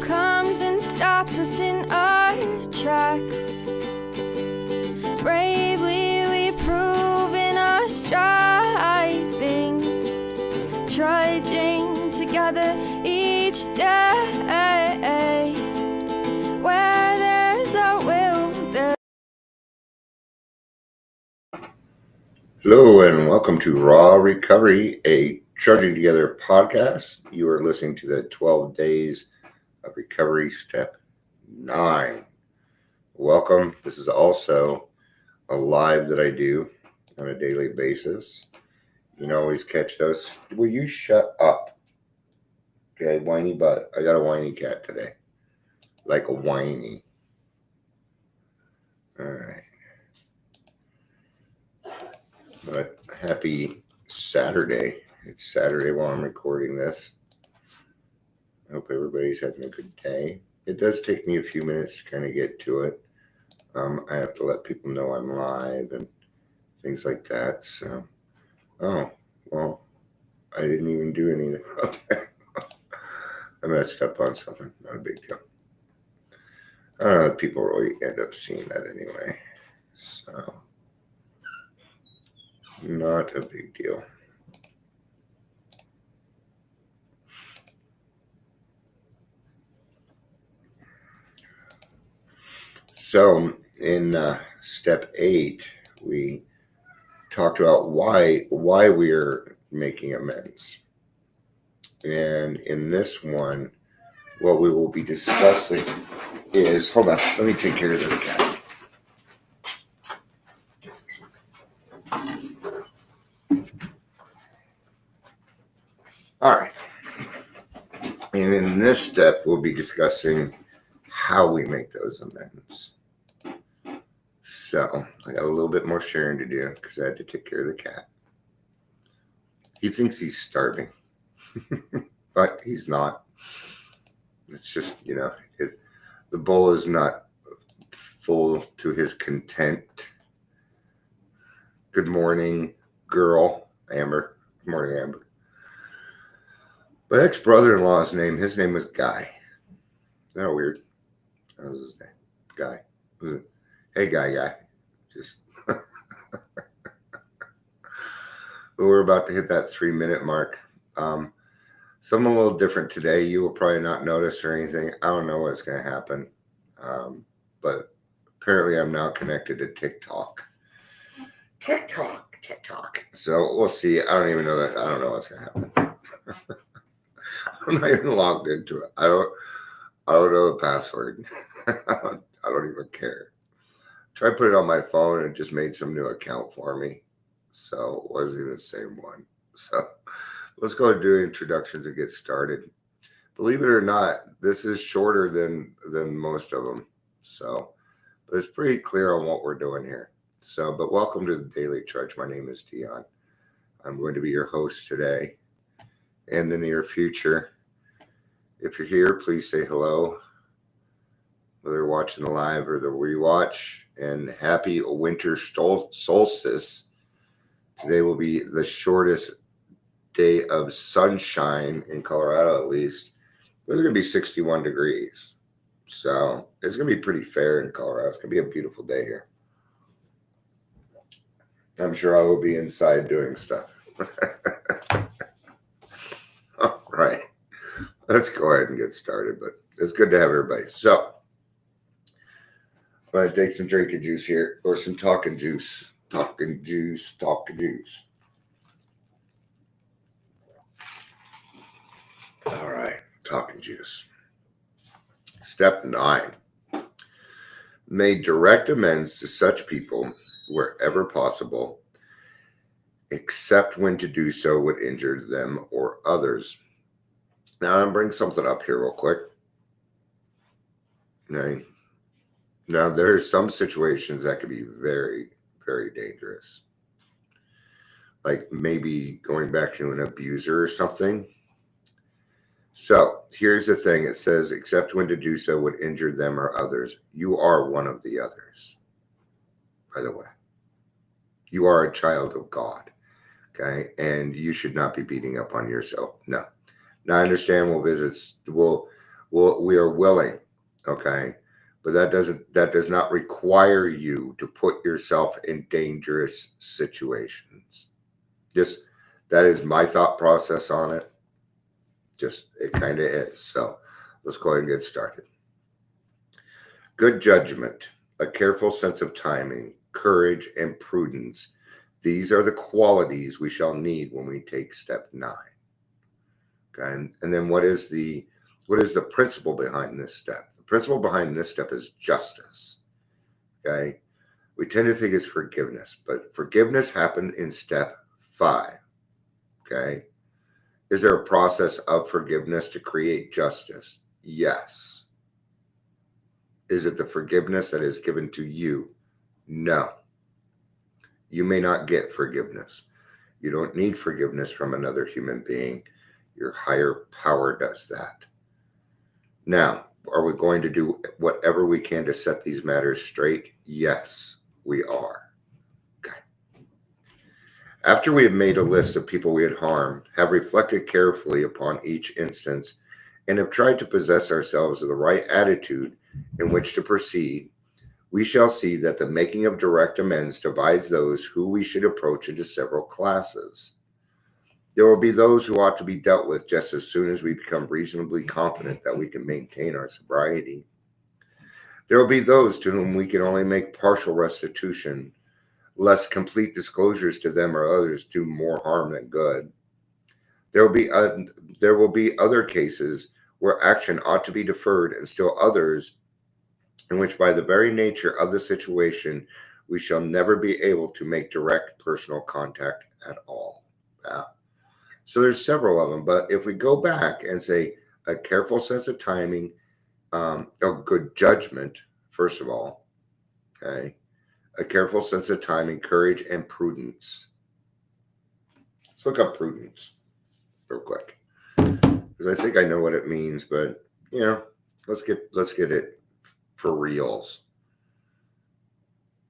comes and stops us in our tracks. Bravely we prove in our striving, trudging together each day. Where there's a will, there. Hello and welcome to Raw Recovery, a Trudging Together podcast. You are listening to the 12 Days of Recovery, Step 9. Welcome. This is also a live that I do on a daily basis. You can always catch those. Will you shut up? Okay, whiny butt. I got a whiny cat today. Like a whiny. All right. But happy Saturday. It's Saturday while I'm recording this. I hope everybody's having a good day. It does take me a few minutes to kind of get to it. I have to let people know I'm live and things like that. So, oh, well, I didn't even do anything. Okay. I messed up on something. Not a big deal. I don't know if people really end up seeing that anyway. So, not a big deal. So in step 8, we talked about why we're making amends. And in this one, what we will be discussing is, hold on, let me take care of this cat. All right. And in this step, we'll be discussing how we make those amends. So I got a little bit more sharing to do because I had to take care of the cat. He thinks he's starving, but he's not. It's just, the bowl is not full to his content. Good morning, girl, Amber. Good morning, Amber. My ex-brother-in-law's name, his name was Guy. Isn't that weird? That was his name, Guy. Hey, Guy. Just, but we're about to hit that 3-minute mark. Something a little different today. You will probably not notice or anything. I don't know what's going to happen. But apparently I'm now connected to TikTok. TikTok. So we'll see. I don't even know that. I don't know what's going to happen. I'm not even logged into it. I don't know the password. I don't even care. Tried to put it on my phone and it just made some new account for me. So it wasn't even the same one. So let's go do introductions and get started. Believe it or not, this is shorter than most of them. So, but it's pretty clear on what we're doing here. So, but welcome to the Daily Trudge. My name is Dion. I'm going to be your host today and the near future. If you're here, please say hello, whether you're watching the live or the rewatch. And happy winter solstice. Today will be the shortest day of sunshine in Colorado, at least. It's going to be 61 degrees. So it's going to be pretty fair in Colorado. It's going to be a beautiful day here. I'm sure I will be inside doing stuff. All right. Let's go ahead and get started. But it's good to have everybody. So I'm going to take some drinking juice here, or some talking juice. Talking juice. All right, talking juice. Step 9. Make direct amends to such people wherever possible, except when to do so would injure them or others. Now, I'm going to bring something up here real quick. Okay. Now, there are some situations that can be very, very dangerous. Like maybe going back to an abuser or something. So here's the thing. It says, except when to do so would injure them or others. You are one of the others, by the way. You are a child of God, okay? And you should not be beating up on yourself. No. Now, I understand we'll we are willing, okay? But that does not require you to put yourself in dangerous situations. Just that is my thought process on it. Just it kind of is. So let's go ahead and get started. Good judgment, a careful sense of timing, courage, and prudence. These are the qualities we shall need when we take step 9. Okay. And then what is the principle behind this step? The principle behind this step is justice. Okay. We tend to think it's forgiveness, but forgiveness happened in step 5. Okay. Is there a process of forgiveness to create justice? Yes. Is it the forgiveness that is given to you? No. You may not get forgiveness. You don't need forgiveness from another human being. Your higher power does that. Now, are we going to do whatever we can to set these matters straight? Yes, we are. Okay. After we have made a list of people we had harmed, have reflected carefully upon each instance, and have tried to possess ourselves of the right attitude in which to proceed, we shall see that the making of direct amends divides those who we should approach into several classes. There will be those who ought to be dealt with just as soon as we become reasonably confident that we can maintain our sobriety. There will be those to whom we can only make partial restitution, lest complete disclosures to them or others do more harm than good. There will be other cases where action ought to be deferred, and still others in which, by the very nature of the situation, we shall never be able to make direct personal contact at all. So there's several of them, but if we go back and say a careful sense of timing, a good judgment, first of all, okay, a careful sense of timing, courage, and prudence. Let's look up prudence real quick, because I think I know what it means, but let's get it for reals.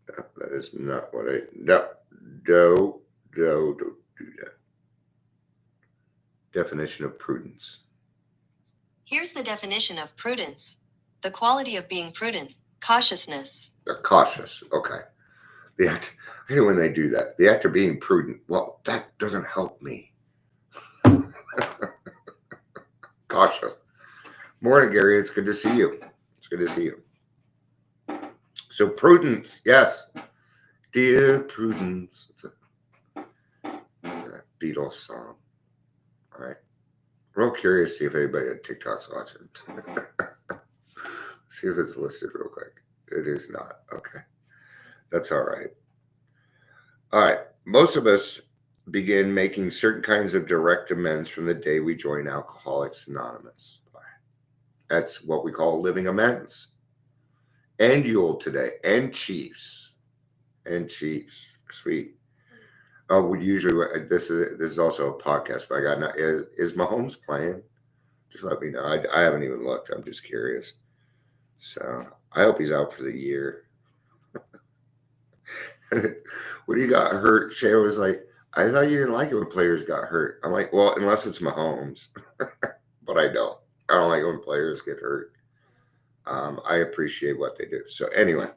That is not what don't do that. Definition of prudence. Here's the definition of prudence. The quality of being prudent, cautiousness. Cautious, okay. The act, I hate when they do that. The act of being prudent. Well, that doesn't help me. Cautious. Morning, Gary. It's good to see you. It's good to see you. So prudence, yes. Dear Prudence. It's a Beatles song. All right. Real curious to see if anybody at TikTok's watching. See if it's listed real quick. It is not. Okay. That's all right. All right. Most of us begin making certain kinds of direct amends from the day we join Alcoholics Anonymous. That's what we call living amends. And Yule today. And Chiefs. Sweet. We usually, this is also a podcast, but I got is Mahomes playing? Just let me know. I haven't even looked. I'm just curious. So I hope he's out for the year. When he got hurt, Shay was like, I thought you didn't like it when players got hurt. I'm like, well, unless it's Mahomes. But I don't. I don't like when players get hurt. I appreciate what they do. So anyway.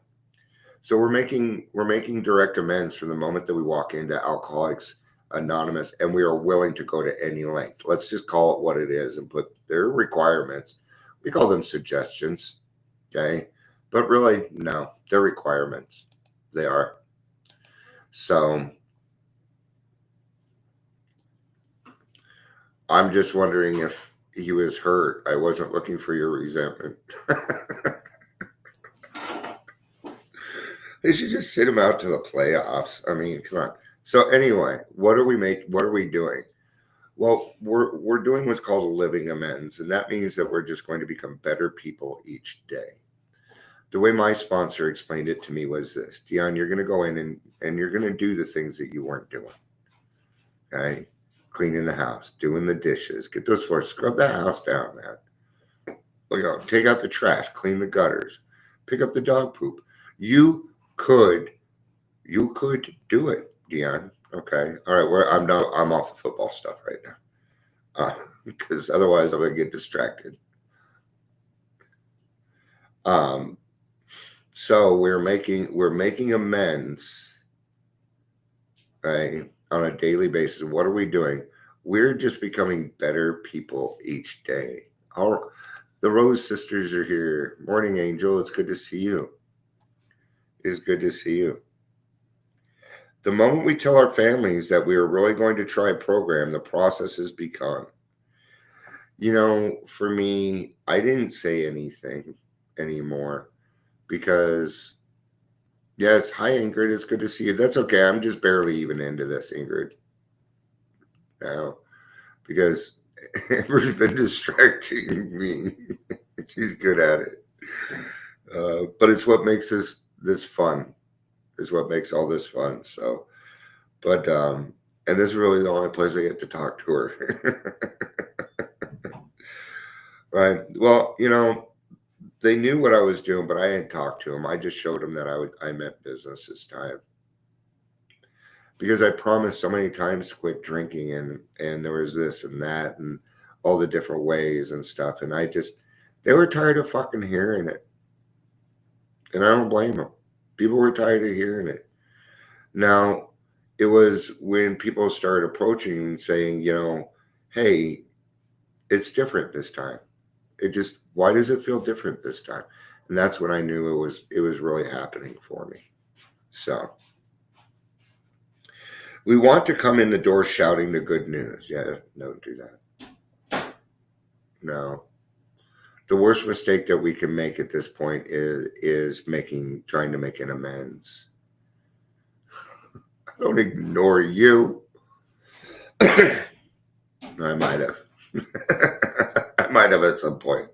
So we're making direct amends from the moment that we walk into Alcoholics Anonymous, and we are willing to go to any length. Let's just call it what it is and put their requirements. We call them suggestions, okay? But really, no, they're requirements. They are. So I'm just wondering if he was hurt. I wasn't looking for your resentment. They should just sit him out to the playoffs. I mean, come on. So anyway, what are we doing? Well, we're doing what's called a living amends, and that means that we're just going to become better people each day. The way my sponsor explained it to me was this: Dion, you're going to go in and you're going to do the things that you weren't doing. Okay, cleaning the house, doing the dishes, get those floors, scrub that house down, man. Take out the trash, clean the gutters, pick up the dog poop. You could do it, Dion. Okay. All right. I'm off the football stuff right now. Because otherwise I'm going to get distracted. So we're making amends, right, on a daily basis. What are we doing? We're just becoming better people each day. The Rose sisters are here. Morning, Angel. It's good to see you. It's good to see you. The moment we tell our families that we are really going to try a program, the process has begun. For me, I didn't say anything anymore because, yes, hi, Ingrid. It's good to see you. That's okay. I'm just barely even into this, Ingrid. Now, because Amber's been distracting me. She's good at it. But it's what makes this fun. Is what makes all this fun. So, but and this is really the only place I get to talk to her. Right. Well, they knew what I was doing, but I didn't talk to them. I just showed them that I meant business this time. Because I promised so many times to quit drinking, and there was this and that and all the different ways and stuff. And they were tired of fucking hearing it. And I don't blame them. People were tired of hearing it. Now, it was when people started approaching and saying, hey, it's different this time. Why does it feel different this time? And that's when I knew it was really happening for me. So we want to come in the door shouting the good news. Yeah, don't do that. No. The worst mistake that we can make at this point is trying to make an amends. I don't ignore you. I might have. I might have at some point.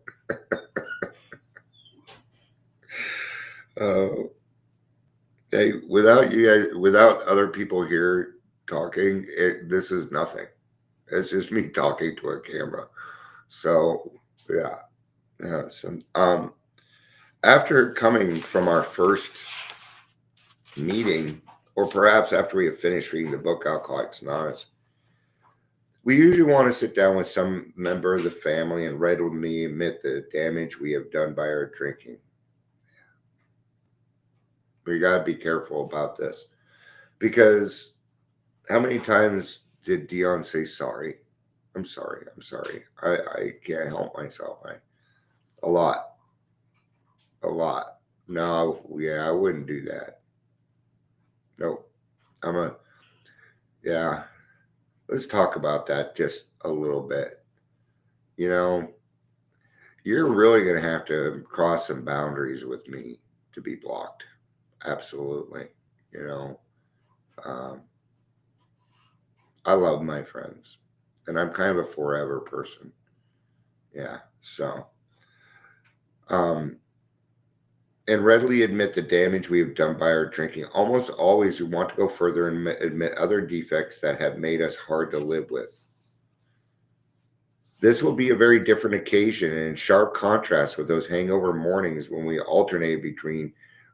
Hey, without you guys, without other people here talking, this is nothing. It's just me talking to a camera. So yeah. So after coming from our first meeting, or perhaps after we have finished reading the book Alcoholics Anonymous, we usually want to sit down with some member of the family and readily admit the damage we have done by our drinking. We got to be careful about this, because how many times did Dion say sorry? I'm sorry. I can't help myself. A lot. No, yeah, I wouldn't do that. Nope. Let's talk about that just a little bit. You're really going to have to cross some boundaries with me to be blocked. Absolutely. I love my friends, and I'm kind of a forever person. Yeah. So, and readily admit the damage we have done by our drinking. Almost always we want to go further and admit other defects that have made us hard to live with. This will be a very different occasion and in sharp contrast with those hangover mornings when we alternated between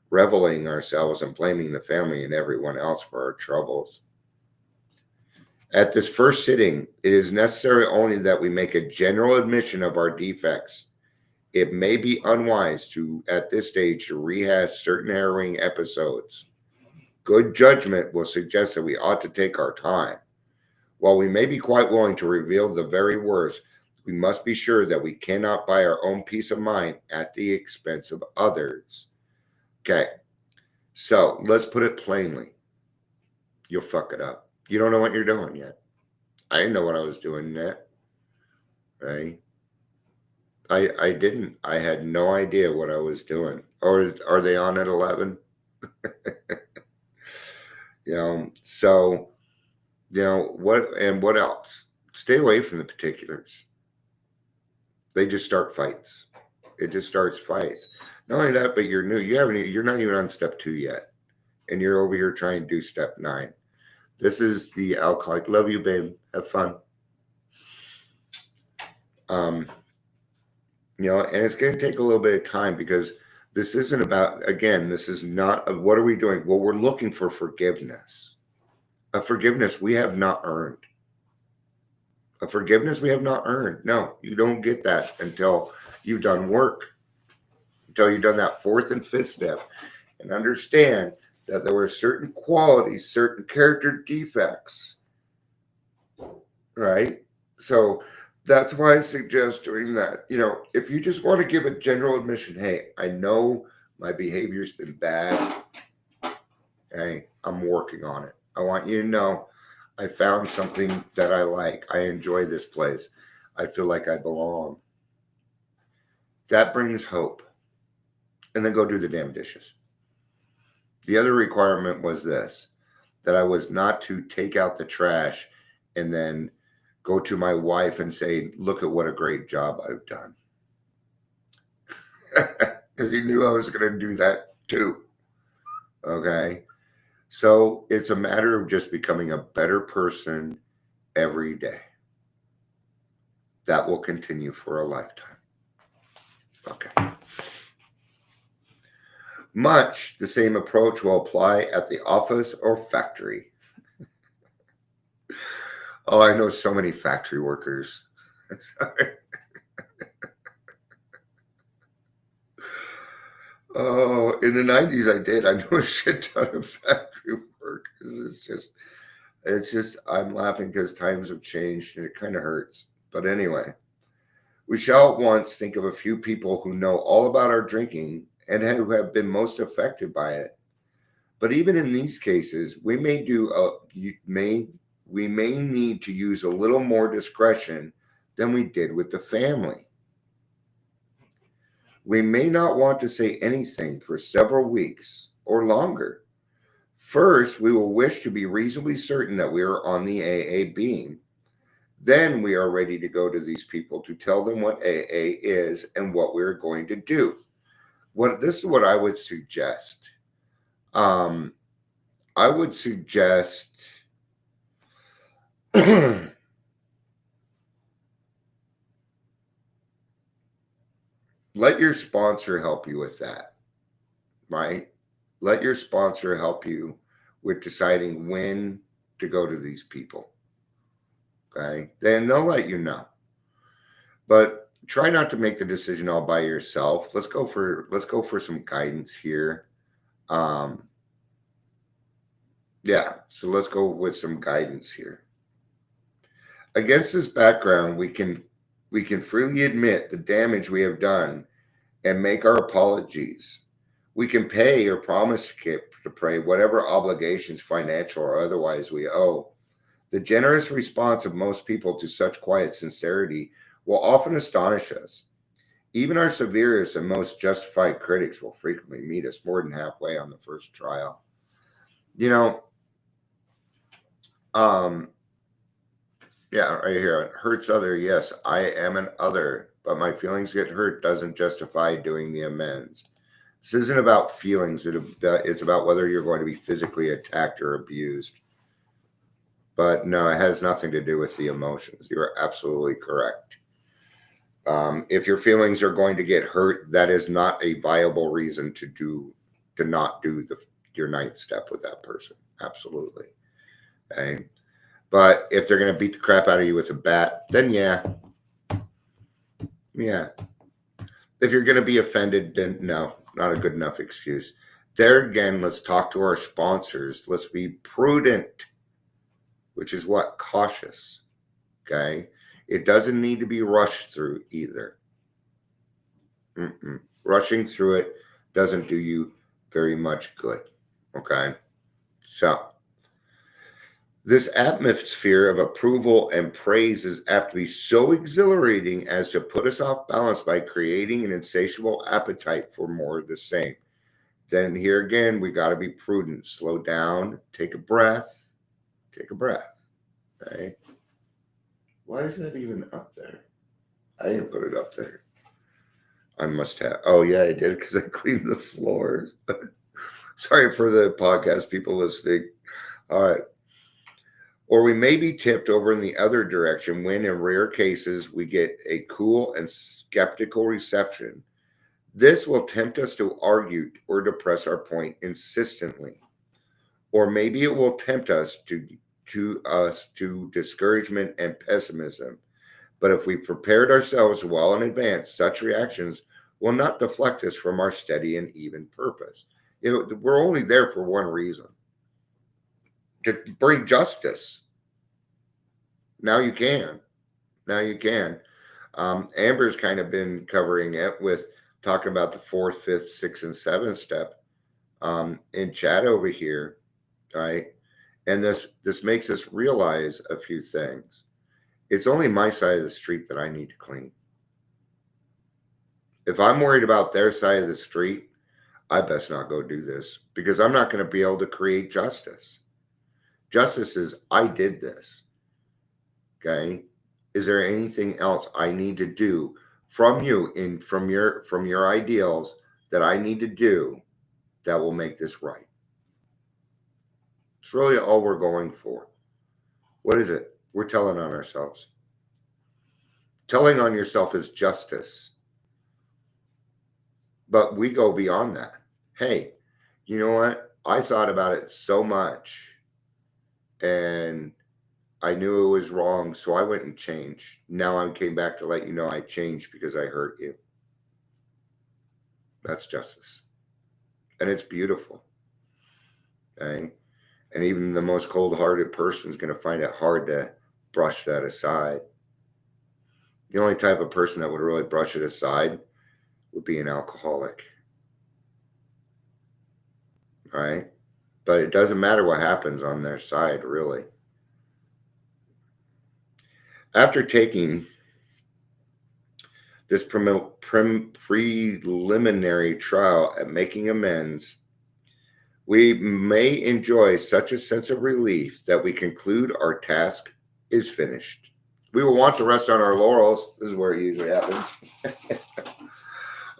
reveling ourselves and blaming the family and everyone else for our troubles. At this first sitting, it is necessary only that we make a general admission of our defects. It may be unwise at this stage, to rehash certain harrowing episodes. Good judgment will suggest that we ought to take our time. While we may be quite willing to reveal the very worst, we must be sure that we cannot buy our own peace of mind at the expense of others. Okay, so let's put it plainly. You'll fuck it up. You don't know what you're doing yet. I didn't know what I was doing yet. Right? I didn't. I had no idea what I was doing. Or are they on at 11? So, what else? Stay away from the particulars. They just start fights. It just starts fights. Not only that, but you're new. You're not even on step 2 yet. And you're over here trying to do step 9. This is the alcoholic. Love you, babe. Have fun. And it's going to take a little bit of time, because this isn't about, again, this is not, what are we doing? Well, we're looking for forgiveness. A forgiveness we have not earned. A forgiveness we have not earned. No, you don't get that until you've done work. until you've done that fourth and fifth step and understand that there were certain qualities, certain character defects, right? So that's why I suggest doing that. If you just want to give a general admission, hey, I know my behavior's been bad. Hey, I'm working on it. I want you to know I found something that I like. I enjoy this place. I feel like I belong. That brings hope. And then go do the damn dishes. The other requirement was this, that I was not to take out the trash and then go to my wife and say, look at what a great job I've done. Because he knew I was going to do that too. Okay. So it's a matter of just becoming a better person every day. That will continue for a lifetime. Okay. Much the same approach will apply at the office or factory. Oh, I know so many factory workers. Sorry. Oh, in the 90s I did. I know a shit ton of factory workers. It's just, I'm laughing because times have changed and it kind of hurts. But anyway, we shall at once think of a few people who know all about our drinking and who have been most affected by it. But even in these cases, we may need to use a little more discretion than we did with the family. We may not want to say anything for several weeks or longer. First, we will wish to be reasonably certain that we are on the AA beam. Then we are ready to go to these people to tell them what AA is and what we're going to do. This is what I would suggest. I would suggest let your sponsor help you with that, right? Let your sponsor help you with deciding when to go to these people. Okay? Then they'll let you know. But try not to make the decision all by yourself. Let's go for some guidance here. So let's go with some guidance here. Against this background, we can freely admit the damage we have done and make our apologies. We can pay or promise to pay whatever obligations, financial or otherwise, we owe. The generous response of most people to such quiet sincerity will often astonish us. Even our severest and most justified critics will frequently meet us more than halfway on the first trial. Right here. It hurts other. Yes, I am an other, but my feelings get hurt doesn't justify doing the amends. This isn't about feelings. It's about whether you're going to be physically attacked or abused. But no, it has nothing to do with the emotions. You're absolutely correct. If your feelings are going to get hurt, that is not a viable reason to not do your ninth step with that person. Absolutely. Okay. But if they're going to beat the crap out of you with a bat, then yeah. If you're going to be offended, then no, not a good enough excuse. There again, let's talk to our sponsors. Let's be prudent, which is what? Cautious. Okay? It doesn't need to be rushed through either. Rushing through it doesn't do you very much good. Okay? So, this atmosphere of approval and praise is apt to be so exhilarating as to put us off balance by creating an insatiable appetite for more of the same. Then here again, we got to be prudent. Slow down. Take a breath. Okay? Why is that even up there? I didn't put it up there. I must have. Oh, yeah, I did because I cleaned the floors. Sorry for the podcast people listening. All right. Or we may be tipped over in the other direction when, in rare cases, we get a cool and skeptical reception. This will tempt us to argue or to press our point insistently. Or maybe it will tempt us to discouragement and pessimism. But if we prepared ourselves well in advance, such reactions will not deflect us from our steady and even purpose. We're only there for one reason, to bring justice. Now you can. Now you can. Amber's kind of been covering it with talking about the 4th, 5th, 6th, and 7th step in chat over here, right? And this makes us realize a few things. It's only my side of the street that I need to clean. If I'm worried about their side of the street, I best not go do this, because I'm not going to be able to create justice. Justice is, I did this. Okay? Is there anything else I need to do from you, from your ideals, that I need to do that will make this right? It's really all we're going for. What is it? We're telling on ourselves. Telling on yourself is justice. But we go beyond that. Hey, you know what? I thought about it so much, and I knew it was wrong, so I went and changed. Now I came back to let you know I changed because I hurt you. That's justice. And it's beautiful. Okay? And even the most cold-hearted person is going to find it hard to brush that aside. The only type of person that would really brush it aside would be an alcoholic. All right? But it doesn't matter what happens on their side, really. After taking this preliminary trial at making amends, we may enjoy such a sense of relief that we conclude our task is finished. We will want to rest on our laurels. This is where it usually happens.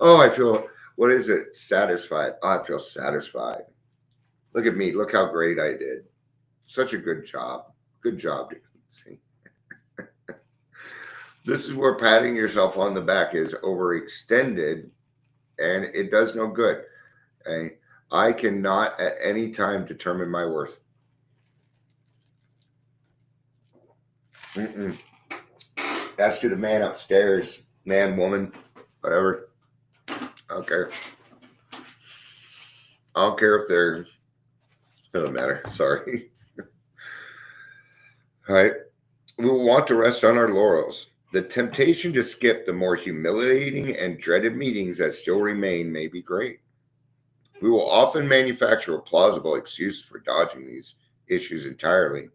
Oh, I feel, what is it? Satisfied. Oh, I feel satisfied. Look at me. Look how great I did. Such a good job. Good job, dude. See? This is where patting yourself on the back is overextended, and it does no good. Okay? I cannot at any time determine my worth. That's to the man upstairs, man, woman, whatever. I don't care. I don't care if they're, it doesn't matter. Sorry. All right. We will want to rest on our laurels. The temptation to skip the more humiliating and dreaded meetings that still remain may be great. We will often manufacture a plausible excuse for dodging these issues entirely,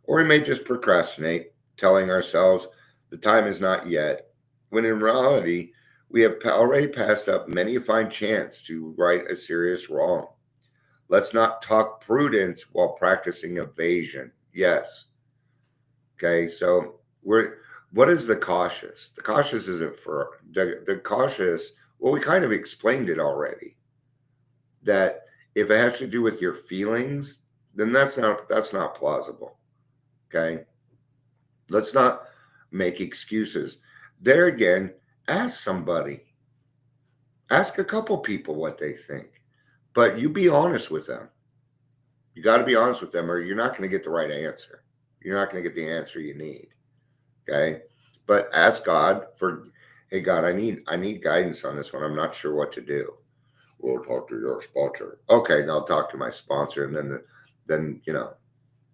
or we may just procrastinate, telling ourselves the time is not yet, when in reality, we have already passed up many a fine chance to right a serious wrong. Let's not talk prudence while practicing evasion. Yes. Okay, so what is the cautious? The cautious isn't for the cautious. Well, we kind of explained it already. That if it has to do with your feelings, then that's not plausible. Okay, let's not make excuses. There again, ask somebody. Ask a couple people what they think, but you be honest with them. You got to be honest with them, or you're not going to get the right answer. You're not going to get the answer you need. Okay, but ask God for, hey God, I need guidance on this one. I'm not sure what to do. We'll talk to your sponsor. Okay, I'll talk to my sponsor, and then you know,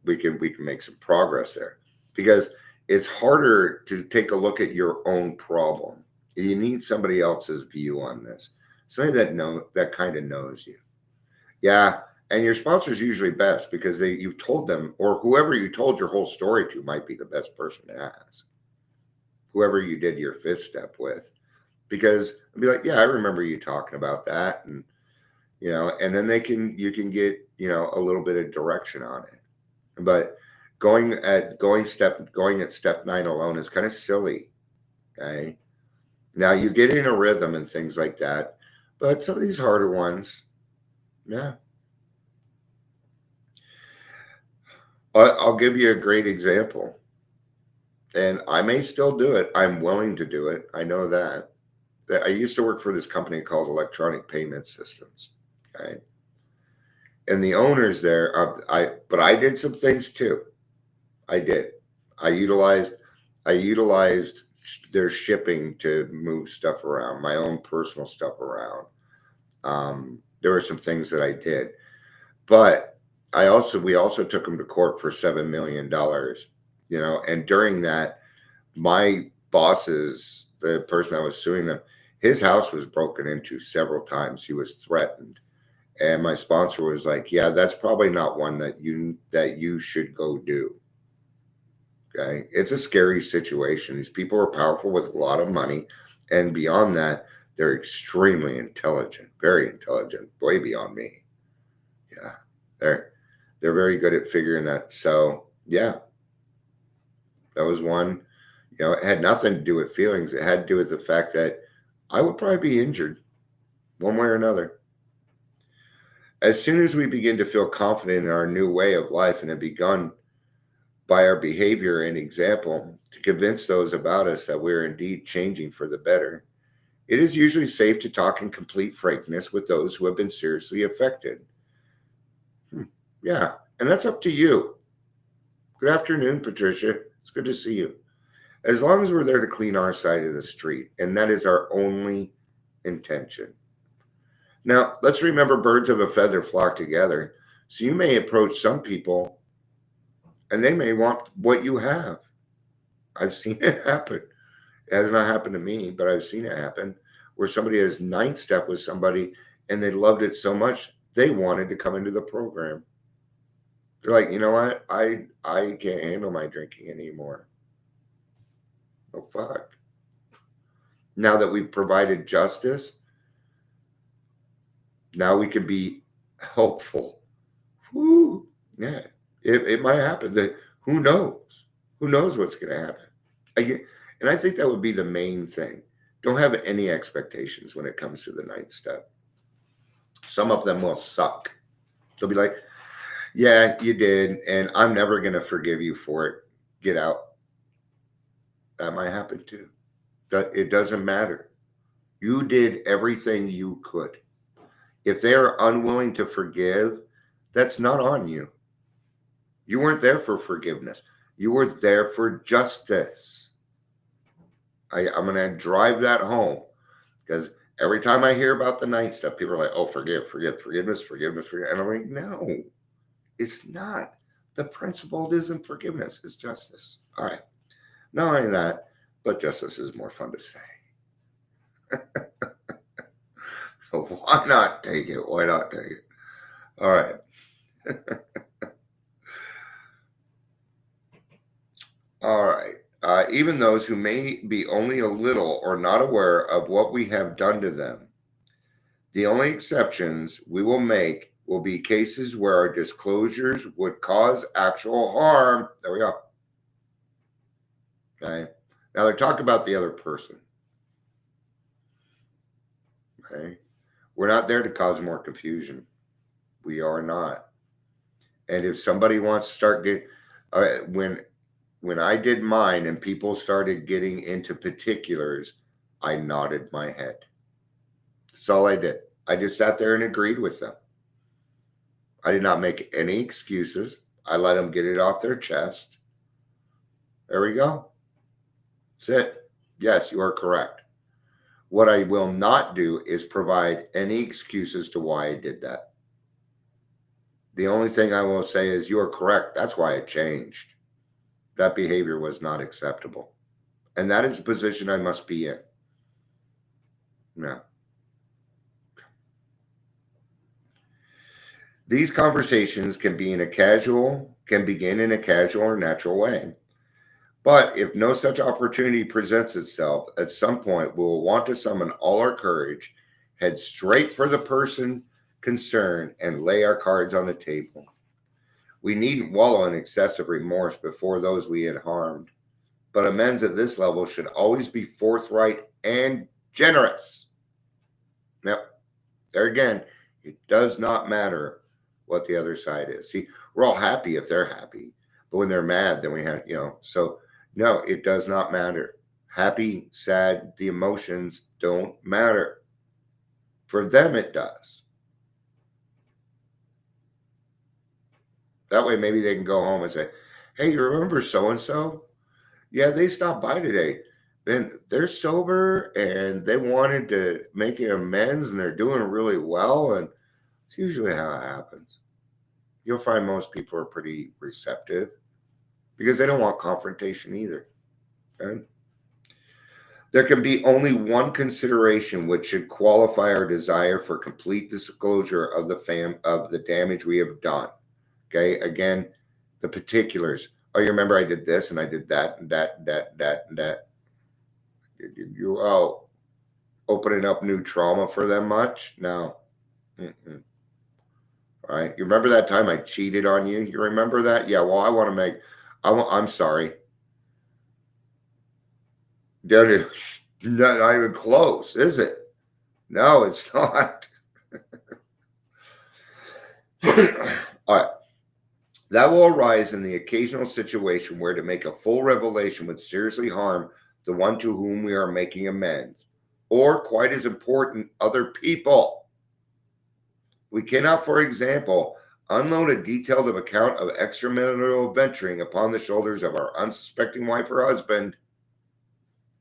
we can make some progress there, because it's harder to take a look at your own problem. You need somebody else's view on this, somebody that kind of knows you. Yeah, and your sponsor is usually best, because you told them, or whoever you told your whole story to might be the best person to ask. Whoever you did your 5th step with. Because I'd be like, yeah, I remember you talking about that, and you know, and then you can get, you know, a little bit of direction on it. But going at step 9 alone is kind of silly. Okay, now you get in a rhythm and things like that, but some of these harder ones, yeah. I'll give you a great example, and I may still do it. I'm willing to do it. I know that. I used to work for this company called Electronic Payment Systems. Okay. And the owners there, but I did some things too. I did. I utilized their shipping to move stuff around, my own personal stuff around. There were some things that I did, but we also took him to court for $7 million, and during that, my bosses, the person that was suing them, his house was broken into several times. He was threatened. And my sponsor was like, yeah, that's probably not one that you should go do. Okay. It's a scary situation. These people are powerful with a lot of money. And beyond that, they're extremely intelligent, very intelligent, way beyond me. Yeah. They're very good at figuring that. So yeah, that was one. It had nothing to do with feelings. It had to do with the fact that I would probably be injured one way or another. As soon as we begin to feel confident in our new way of life and have begun by our behavior and example to convince those about us that we're indeed changing for the better, it is usually safe to talk in complete frankness with those who have been seriously affected. Yeah, and that's up to you. Good afternoon, Patricia. It's good to see you. As long as we're there to clean our side of the street, and that is our only intention. Now, let's remember birds of a feather flock together. So you may approach some people and they may want what you have. I've seen it happen. It has not happened to me, but I've seen it happen where somebody has ninth step with somebody and they loved it so much, they wanted to come into the program. They're like, you know what? I can't handle my drinking anymore. Oh, fuck. Now that we've provided justice, now we can be helpful. Woo. Yeah, it might happen. Who knows? Who knows what's going to happen? And I think that would be the main thing. Don't have any expectations when it comes to the ninth step. Some of them will suck. They'll be like, yeah, you did, and I'm never going to forgive you for it. Get out. That might happen too. It doesn't matter. You did everything you could. If they are unwilling to forgive, that's not on you. You weren't there for forgiveness. You were there for justice. I'm going to drive that home because every time I hear about the ninth step, people are like, oh, forgiveness. And I'm like, no, it's not. The principle isn't forgiveness, it's justice. All right. Not only that, but justice is more fun to say. So why not take it? Why not take it? All right. All right. Even those who may be only a little or not aware of what we have done to them, the only exceptions we will make will be cases where our disclosures would cause actual harm. There we go. Okay. Now they're talking about the other person. Okay. We're not there to cause more confusion. We are not. And if somebody wants to start getting, when I did mine and people started getting into particulars, I nodded my head. That's all I did. I just sat there and agreed with them. I did not make any excuses. I let them get it off their chest. There we go. That's it. Yes, you are correct. What I will not do is provide any excuses to why I did that. The only thing I will say is you are correct. That's why it changed. That behavior was not acceptable. And that is the position I must be in. No. These conversations can begin in a casual or natural way. But if no such opportunity presents itself, at some point we will want to summon all our courage, head straight for the person concerned, and lay our cards on the table. We needn't wallow in excessive remorse before those we had harmed, but amends at this level should always be forthright and generous. Now, there again, it does not matter what the other side is. See, we're all happy if they're happy, but when they're mad, then we have, so no, it does not matter. Happy, sad, the emotions don't matter. For them, it does. That way, maybe they can go home and say, hey, you remember so-and-so? Yeah, they stopped by today. and they're sober and they wanted to make amends and they're doing really well. And it's usually how it happens. You'll find most people are pretty receptive because they don't want confrontation either. Okay? There can be only one consideration which should qualify our desire for complete disclosure of the damage we have done. Okay, again, the particulars. Oh, you remember I did this and I did that and that and that and that and that. You opening up new trauma for them much? No. Mm-mm. All right. You remember that time I cheated on you? You remember that? Yeah. Well, I'm sorry. Dude, not even close, is it? No, it's not. All right. That will arise in the occasional situation where to make a full revelation would seriously harm the one to whom we are making amends, or quite as important, other people. We cannot, for example, unload a detailed account of extramarital venturing upon the shoulders of our unsuspecting wife or husband.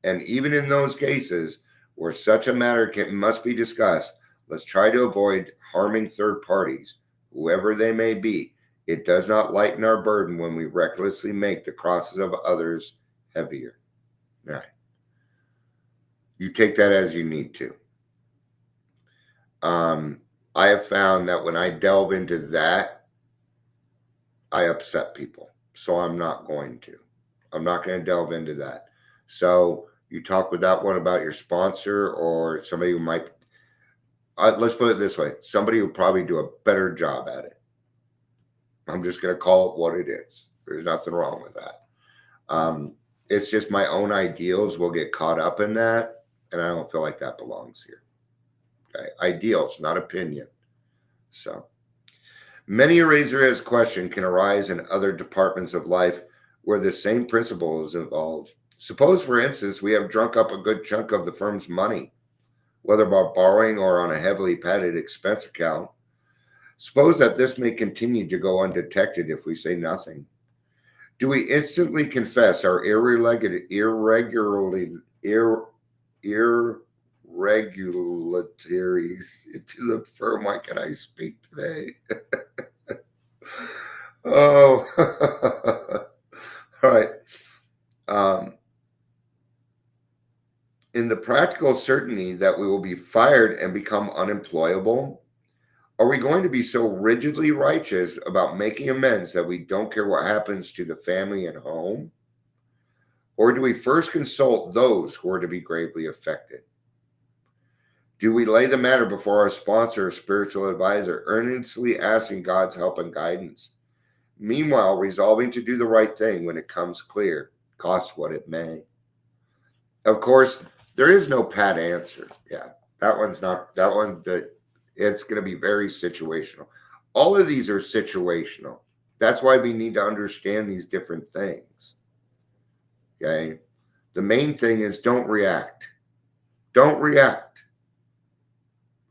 And even in those cases where such a matter must be discussed, let's try to avoid harming third parties, whoever they may be. It does not lighten our burden when we recklessly make the crosses of others heavier. All right. You take that as you need to. I have found that when I delve into that, I upset people. So I'm not going to. I'm not going to delve into that. So you talk with that one about your sponsor or somebody who might, let's put it this way, somebody who probably do a better job at it. I'm just going to call it what it is. There's nothing wrong with that. It's just my own ideals will get caught up in that, and I don't feel like that belongs here. Okay, ideals, not opinion. So, many a razor-edge question can arise in other departments of life where the same principle is involved. Suppose, for instance, we have drunk up a good chunk of the firm's money, whether by borrowing or on a heavily padded expense account. Suppose that this may continue to go undetected if we say nothing. Do we instantly confess our irregularities to the firm? Why can I speak today? Oh, all right. In the practical certainty that we will be fired and become unemployable, are we going to be so rigidly righteous about making amends that we don't care what happens to the family and home? Or do we first consult those who are to be gravely affected? Do we lay the matter before our sponsor or spiritual advisor, earnestly asking God's help and guidance? Meanwhile, resolving to do the right thing when it comes clear, cost what it may. Of course, there is no pat answer. Yeah, it's going to be very situational. All of these are situational. That's why we need to understand these different things. Okay. The main thing is don't react. Don't react.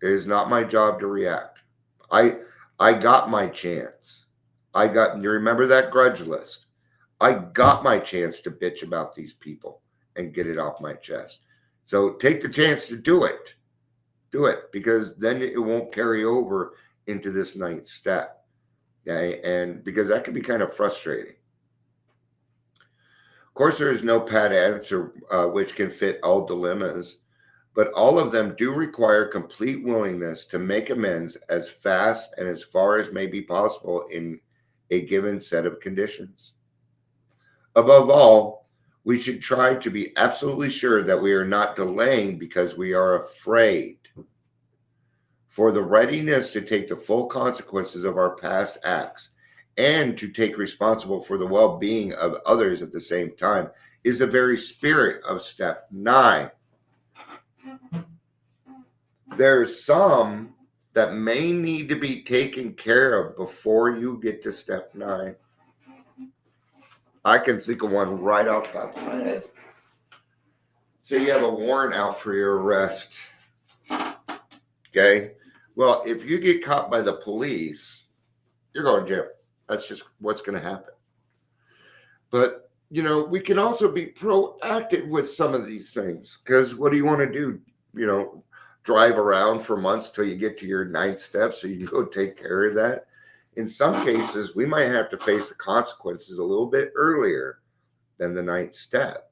It is not my job to react. I got my chance. You remember that grudge list? I got my chance to bitch about these people and get it off my chest. So take the chance to do it. Do it, because then it won't carry over into this ninth step. Okay, and because that can be kind of frustrating. Of course, there is no pat answer which can fit all dilemmas, but all of them do require complete willingness to make amends as fast and as far as may be possible in a given set of conditions. Above all, we should try to be absolutely sure that we are not delaying because we are afraid. For the readiness to take the full consequences of our past acts and to take responsible for the well-being of others at the same time is the very spirit of step 9. There's some that may need to be taken care of before you get to step 9. I can think of one right off the top of my head. So you have a warrant out for your arrest. Okay? Well, if you get caught by the police, you're going to jail. That's just what's going to happen. But we can also be proactive with some of these things, because what do you want to do? Drive around for months till you get to your ninth step so you can go take care of that. In some cases, we might have to face the consequences a little bit earlier than the ninth step,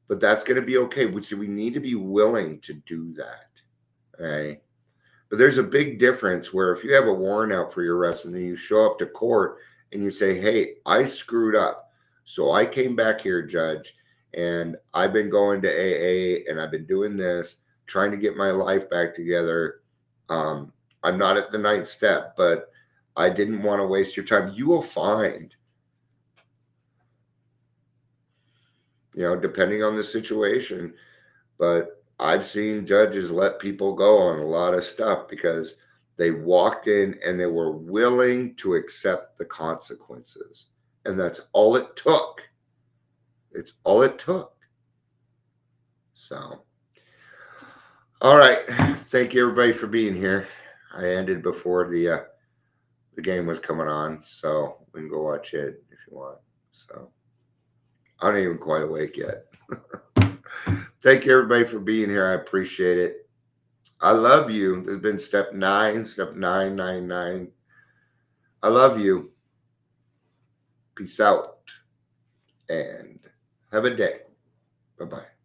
but that's going to be okay. We need to be willing to do that. Okay. But there's a big difference where if you have a warrant out for your arrest and then you show up to court and you say, hey, I screwed up. So I came back here, Judge, and I've been going to AA and I've been doing this, trying to get my life back together. I'm not at the ninth step, but I didn't want to waste your time. You will find, depending on the situation, but I've seen judges let people go on a lot of stuff because they walked in and they were willing to accept the consequences. And that's all it took. It's all it took. So, all right. Thank you, everybody, for being here. I ended before the game was coming on, so we can go watch it if you want. So, I'm not even quite awake yet. Thank you, everybody, for being here. I appreciate it. I love you. There's been step 999. I love you. Peace out and have a day. Bye-bye.